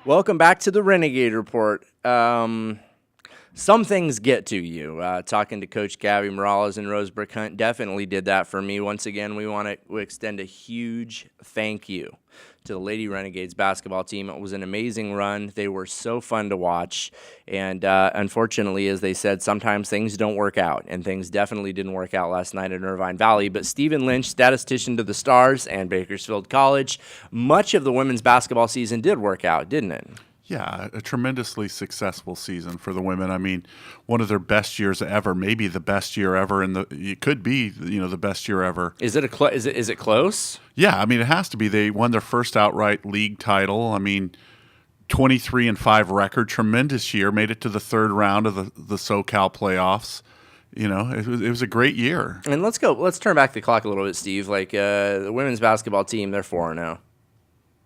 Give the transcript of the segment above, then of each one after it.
Welcome back to the Renegade Report. Some things get to you. Talking to Coach Gabby Morales and Rosebrook Hunt definitely did that for me. Once again, we want to extend a huge thank you to the Lady Renegades basketball team. It was an amazing run. They were so fun to watch. And unfortunately, as they said, sometimes things don't work out. And things definitely didn't work out last night in Irvine Valley. But Stephen Lynch, statistician to the Stars and Bakersfield College, much of the women's basketball season did work out, didn't it? Yeah, a tremendously successful season for the women. I mean, one of their best years ever, maybe the best year ever, and it could be, the best year ever. Is it is it close? Yeah, I mean, it has to be. They won their first outright league title. I mean, 23-5 record, tremendous year. Made it to the third round of the SoCal playoffs. It was a great year. And let's turn back the clock a little bit, Steve. Like the women's basketball team, they're 4-0.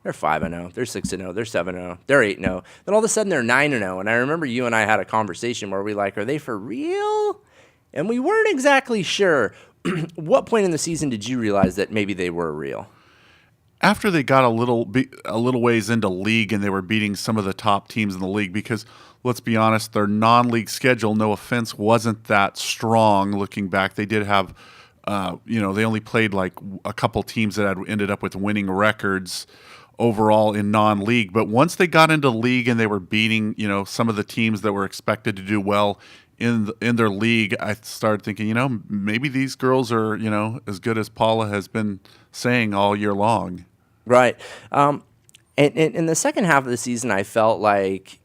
They're 5-0. They're 6-0. They're 7-0. They're 8-0. Then all of a sudden they're 9-0. And I remember you and I had a conversation where we are they for real? And we weren't exactly sure. What point in the season did you realize that maybe they were real? After they got a little ways into league and they were beating some of the top teams in the league, because let's be honest, their non-league schedule, no offense, wasn't that strong. Looking back, they did have, they only played like a couple teams that had ended up with winning records overall in non-league. But once they got into league and they were beating, some of the teams that were expected to do well in their league, I started thinking, maybe these girls are, as good as Paula has been saying all year long. Right. And in the second half of the season, I felt like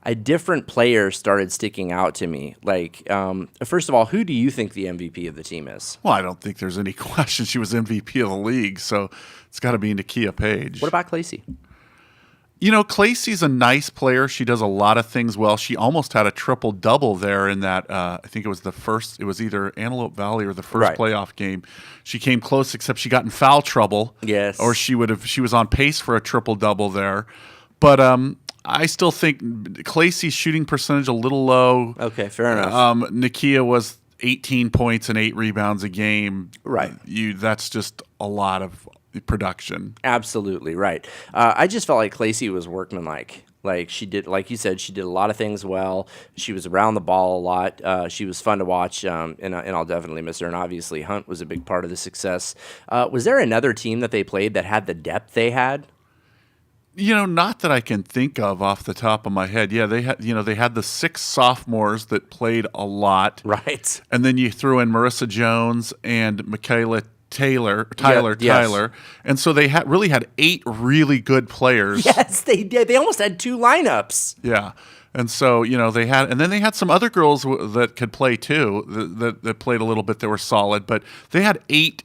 a different player started sticking out to me. Like, first of all, who do you think the MVP of the team is? Well, I don't think there's any question. She was MVP of the league, so it's got to be Nakia Page. What about Clacy? Clacy's a nice player. She does a lot of things well. She almost had a triple-double there in that, I think it was either Antelope Valley or the first playoff game. She came close, except she got in foul trouble. Yes. Or she was on pace for a triple-double there. But I still think Clacy's shooting percentage a little low. Okay, fair enough. Nakia was 18 points and 8 rebounds a game. Right. That's just a lot of production. Absolutely right. I just felt like Clacy was workmanlike. Like she did, like you said, she did a lot of things well. She was around the ball a lot. She was fun to watch, and I'll definitely miss her. And obviously, Hunt was a big part of the success. Was there another team that they played that had the depth they had? Not that I can think of off the top of my head. Yeah, they had the 6 sophomores that played a lot. Right. And then you threw in Marissa Jones and Michaela Tyler. And so they really had 8 really good players. Yes, they did. They almost had 2 lineups. Yeah. And so, they had some other girls that could play too, that played a little bit, that were solid, but they had 8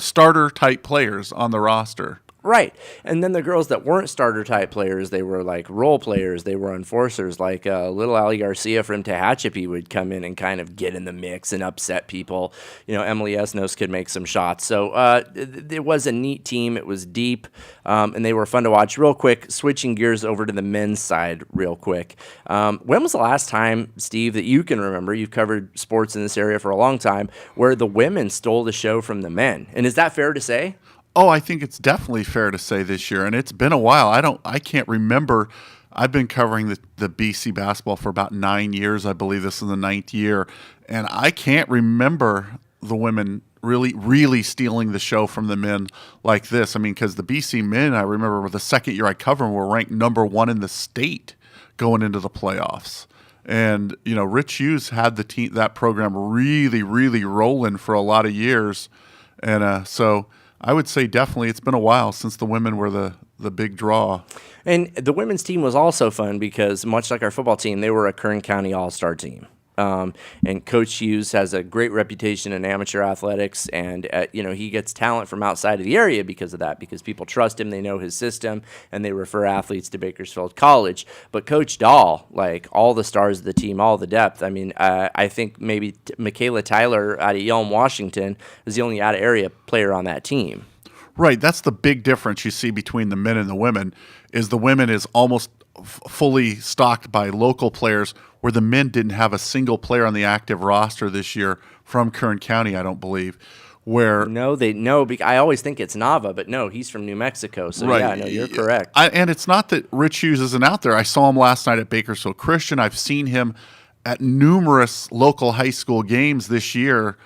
starter type players on the roster. Right. And then the girls that weren't starter-type players, they were like role players. They were enforcers. Like little Ali Garcia from Tehachapi would come in and kind of get in the mix and upset people. Emily Esnos could make some shots. So it was a neat team. It was deep, and they were fun to watch. Real quick, switching gears over to the men's side real quick. When was the last time, Steve, that you can remember, you've covered sports in this area for a long time, where the women stole the show from the men? And is that fair to say? Oh, I think it's definitely fair to say this year, and it's been a while. I can't remember. I've been covering the BC basketball for about 9 years. I believe this is the 9th year, and I can't remember the women really stealing the show from the men like this. I mean, because the BC men, I remember the second year I covered them, were ranked number 1 in the state going into the playoffs. And Rich Hughes had that program really rolling for a lot of years, and so I would say definitely it's been a while since the women were the big draw. And the women's team was also fun because, much like our football team, they were a Kern County All-Star team. And Coach Hughes has a great reputation in amateur athletics, and he gets talent from outside of the area because of that, because people trust him, they know his system, and they refer athletes to Bakersfield College. But Coach Dahl, like all the stars of the team, all the depth, I mean, I think maybe Michaela Tyler out of Yelm, Washington, is the only out-of-area player on that team. Right, that's the big difference you see between the men and the women, is the women is almost fully stocked by local players, where the men didn't have a single player on the active roster this year from Kern County, I don't believe. where I always think it's Nava, but no, he's from New Mexico. So right. yeah, no, you're correct. And it's not that Rich Hughes isn't out there. I saw him last night at Bakersfield Christian. I've seen him at numerous local high school games this year,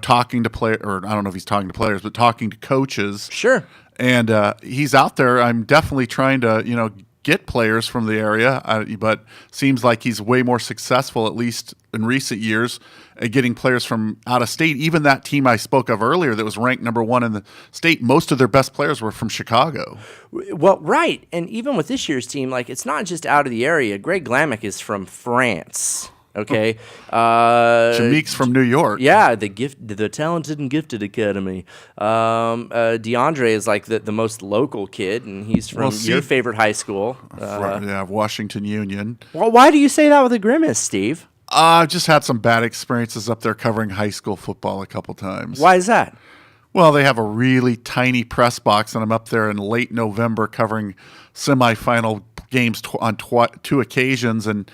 talking to or I don't know if he's talking to players, but talking to coaches. Sure. And he's out there. I'm definitely trying to, get players from the area, but seems like he's way more successful, at least in recent years, at getting players from out of state. Even that team I spoke of earlier that was ranked number 1 in the state, most of their best players were from Chicago. Well, right. And even with this year's team, it's not just out of the area. Greg Glamick is from France. Okay. Jameek's from New York. Yeah, the Talented and Gifted Academy. DeAndre is the most local kid, and he's from your favorite high school. Washington Union. Well, why do you say that with a grimace, Steve? I've just had some bad experiences up there covering high school football a couple times. Why is that? Well, they have a really tiny press box, and I'm up there in late November covering semifinal games on 2 occasions, and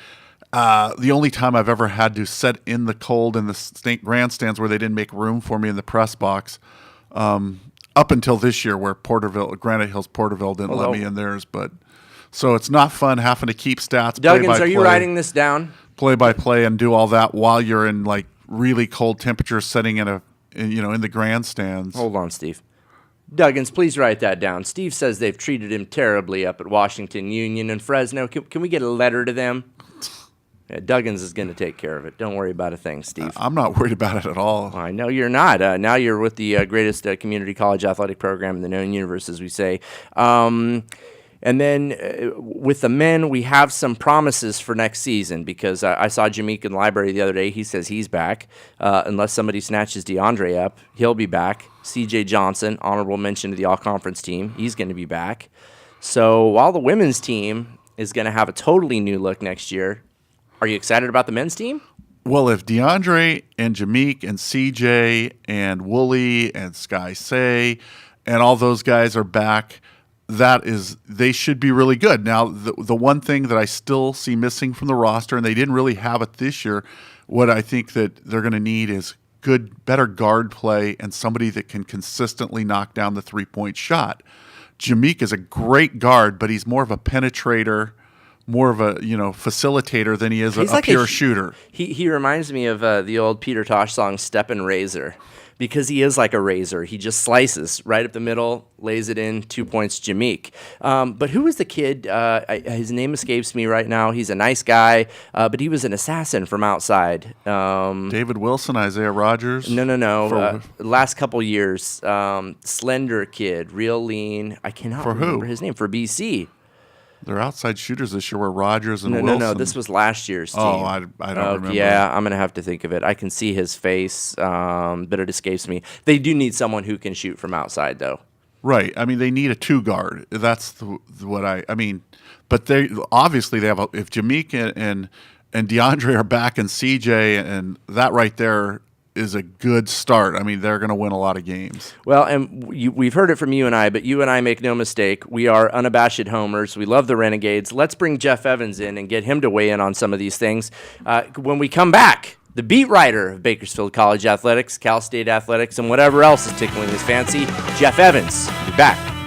the only time I've ever had to sit in the cold in the state grandstands where they didn't make room for me in the press box, up until this year where Granite Hills Porterville didn't let me in theirs. But so it's not fun having to keep stats. Duggins, are you writing this down? Play by play and do all that while you're in really cold temperatures, sitting in the grandstands. Hold on, Steve. Duggins, please write that down. Steve says they've treated him terribly up at Washington Union and Fresno. Can we get a letter to them? Yeah, Duggins is going to take care of it. Don't worry about a thing, Steve. I'm not worried about it at all. I know you're not. Now you're with the greatest community college athletic program in the known universe, as we say. And then with the men, we have some promises for next season because I saw Jameek in the library the other day. He says he's back. Unless somebody snatches DeAndre up, he'll be back. C.J. Johnson, honorable mention to the all-conference team. He's going to be back. So while the women's team is going to have a totally new look next year, are you excited about the men's team? Well, if DeAndre and Jameek and CJ and Wooly and Sky Say and all those guys are back, they should be really good. Now, the one thing that I still see missing from the roster, and they didn't really have it this year, what I think that they're going to need is better guard play and somebody that can consistently knock down the three-point shot. Jameek is a great guard, but he's more of a penetrator, more of a facilitator than he is a pure shooter. He reminds me of the old Peter Tosh song "Steppin' Razor," because he is like a razor. He just slices right up the middle, lays it in, 2 points. Jameek. But who was the kid? His name escapes me right now. He's a nice guy, but he was an assassin from outside. David Wilson, Isaiah Rogers. No. Last couple years, slender kid, real lean. I cannot remember his name for BC. They're outside shooters this year were Rogers and Wilson. No. This was last year's team. Oh, I don't remember. Yeah, I'm going to have to think of it. I can see his face, but it escapes me. They do need someone who can shoot from outside, though. Right. I mean, they need a 2-guard. That's what I mean. But they obviously have if Jameek and DeAndre are back and CJ, and that right there is a good start. I mean, they're going to win a lot of games. Well, and we've heard it from you and I, but you and I make no mistake. We are unabashed homers. We love the Renegades. Let's bring Jeff Evans in and get him to weigh in on some of these things. When we come back, the beat writer of Bakersfield College Athletics, Cal State Athletics, and whatever else is tickling his fancy, Jeff Evans. We'll be back.